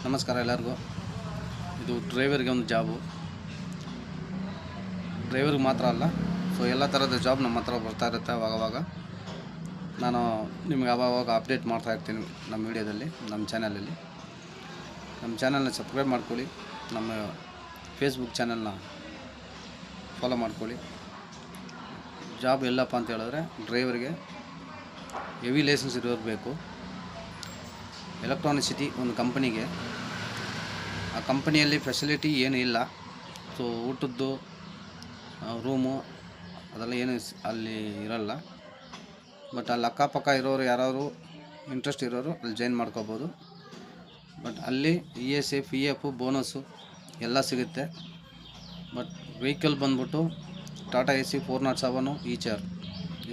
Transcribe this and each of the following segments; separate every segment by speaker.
Speaker 1: ನಮಸ್ಕಾರ ಎಲ್ಲರಿಗೂ. ಇದು ಡ್ರೈವರ್ಗೆ ಒಂದು ಜಾಬು. ಡ್ರೈವರ್ಗೆ ಮಾತ್ರ ಅಲ್ಲ, ಸೊ ಎಲ್ಲ ಥರದ ಜಾಬ್ ನಮ್ಮ ಹತ್ರ ಬರ್ತಾ ಇರುತ್ತೆ. ಆವಾಗವಾಗ ನಾನು ನಿಮ್ಗೆ ಆವಾಗವಾಗ ಅಪ್ಡೇಟ್ ಮಾಡ್ತಾಯಿರ್ತೀನಿ ನಮ್ಮ ವೀಡಿಯೋದಲ್ಲಿ, ನಮ್ಮ ಚಾನಲಲ್ಲಿ. ನಮ್ಮ ಚಾನಲ್ನ ಸಬ್ಸ್ಕ್ರೈಬ್ ಮಾಡ್ಕೊಳ್ಳಿ, ನಮ್ಮ ಫೇಸ್ಬುಕ್ ಚಾನಲ್ನ ಫಾಲೋ ಮಾಡ್ಕೊಳ್ಳಿ. ಜಾಬ್ ಎಲ್ಲಪ್ಪ ಅಂತ ಹೇಳಿದ್ರೆ ಡ್ರೈವರ್ಗೆ ಹೆವಿ ಲೈಸೆನ್ಸ್ ಇರೋರು ಬೇಕು. ಎಲೆಕ್ಟ್ರಾನಿಸಿಟಿ ಒಂದು ಕಂಪನಿಗೆ, ಆ ಕಂಪನಿಯಲ್ಲಿ ಫೆಸಿಲಿಟಿ ಏನೂ ಇಲ್ಲ. ಸೊ ಊಟದ್ದು ರೂಮು ಅದೆಲ್ಲ ಏನು ಅಲ್ಲಿ ಇರೋಲ್ಲ. ಬಟ್ ಅಲ್ಲಿ ಅಕ್ಕಪಕ್ಕ ಇರೋರು ಯಾರಾದ್ರು ಇಂಟ್ರೆಸ್ಟ್ ಇರೋರು ಅಲ್ಲಿ ಜಾಯಿನ್ ಮಾಡ್ಕೋಬೋದು. ಬಟ್ ಅಲ್ಲಿ ESF PF ಬೋನಸ್ಸು ಎಲ್ಲ ಸಿಗುತ್ತೆ. ಬಟ್ ವೆಹಿಕಲ್ ಬಂದ್ಬಿಟ್ಟು ಟಾಟಾ AC 407 ಈಚರ್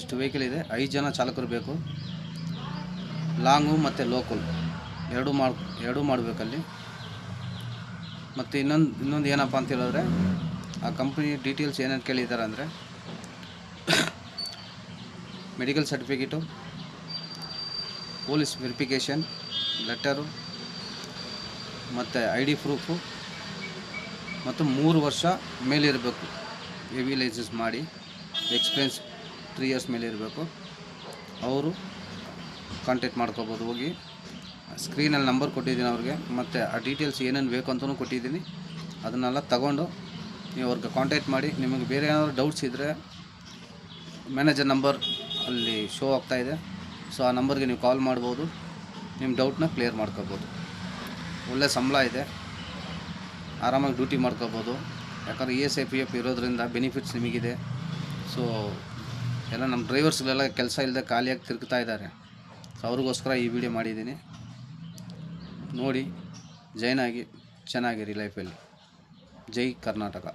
Speaker 1: ಇಷ್ಟು ವೆಹಿಕಲ್ ಇದೆ. 5 ಜನ ಚಾಲಕರು ಬೇಕು. ಲಾಂಗು ಮತ್ತು ಲೋಕಲ್ ಎರಡೂ ಮಾಡಬೇಕಲ್ಲಿ. ಮತ್ತು ಇನ್ನೊಂದು ಏನಪ್ಪ ಅಂತ ಹೇಳಿದ್ರೆ, ಆ ಕಂಪ್ನಿ ಡೀಟೇಲ್ಸ್ ಏನೇನು ಕೇಳಿದ್ದಾರೆ ಅಂದರೆ, medical certificate, police verification letter, ಮತ್ತು ID ಪ್ರೂಫು, ಮತ್ತು 3 ವರ್ಷ ಮೇಲಿರಬೇಕು. ಹೆವಿ ಲೈಸೆನ್ಸ್ ಮಾಡಿ ಎಕ್ಸ್ಪೀರಿಯನ್ಸ್ 3 ಇಯರ್ಸ್ ಮೇಲೆ ಇರಬೇಕು. ಅವರು ಕಾಂಟ್ಯಾಕ್ಟ್ ಮಾಡ್ಕೋಬೋದು. ಹೋಗಿ ಸ್ಕ್ರೀನಲ್ಲಿ ನಂಬರ್ ಕೊಟ್ಟಿದ್ದೀನಿ ಅವ್ರಿಗೆ, ಮತ್ತು ಆ ಡೀಟೇಲ್ಸ್ ಏನೇನು ಬೇಕು ಅಂತಲೂ ಕೊಟ್ಟಿದ್ದೀನಿ. ಅದನ್ನೆಲ್ಲ ತಗೊಂಡು ನೀವು ಅವ್ರಿಗೆ ಕಾಂಟ್ಯಾಕ್ಟ್ ಮಾಡಿ. ನಿಮಗೆ ಬೇರೆ ಏನಾದರೂ ಡೌಟ್ಸ್ ಇದ್ದರೆ ಮ್ಯಾನೇಜರ್ ನಂಬರ್ ಅಲ್ಲಿ ಶೋ ಆಗ್ತಾಯಿದೆ. ಸೊ ಆ ನಂಬರ್ಗೆ ನೀವು ಕಾಲ್ ಮಾಡ್ಬೋದು, ನಿಮ್ಮ ಡೌಟ್ನ ಕ್ಲಿಯರ್ ಮಾಡ್ಕೋಬೋದು. ಒಳ್ಳೆ ಸಂಬಳ ಇದೆ, ಆರಾಮಾಗಿ ಡ್ಯೂಟಿ ಮಾಡ್ಕೋಬೋದು. ಯಾಕಂದರೆ ESI PF ಇರೋದ್ರಿಂದ ಬೆನಿಫಿಟ್ಸ್ ನಿಮಗಿದೆ. ಸೊ ಎಲ್ಲ ನಮ್ಮ ಡ್ರೈವರ್ಸ್ಗಳೆಲ್ಲ ಕೆಲಸ ಇಲ್ಲದೆ ಖಾಲಿಯಾಗಿ ತಿರುಗ್ತಾ ಇದ್ದಾರೆ. ಸೊ ಅವ್ರಿಗೋಸ್ಕರ ಈ ವಿಡಿಯೋ ಮಾಡಿದ್ದೀನಿ. ನೋಡಿ, ಜಾಯ್ನ್ ಆಗಿ ಚೆನ್ನಾಗಿರಿ ಲೈಫಲ್ಲಿ. ಜೈ ಕರ್ನಾಟಕ.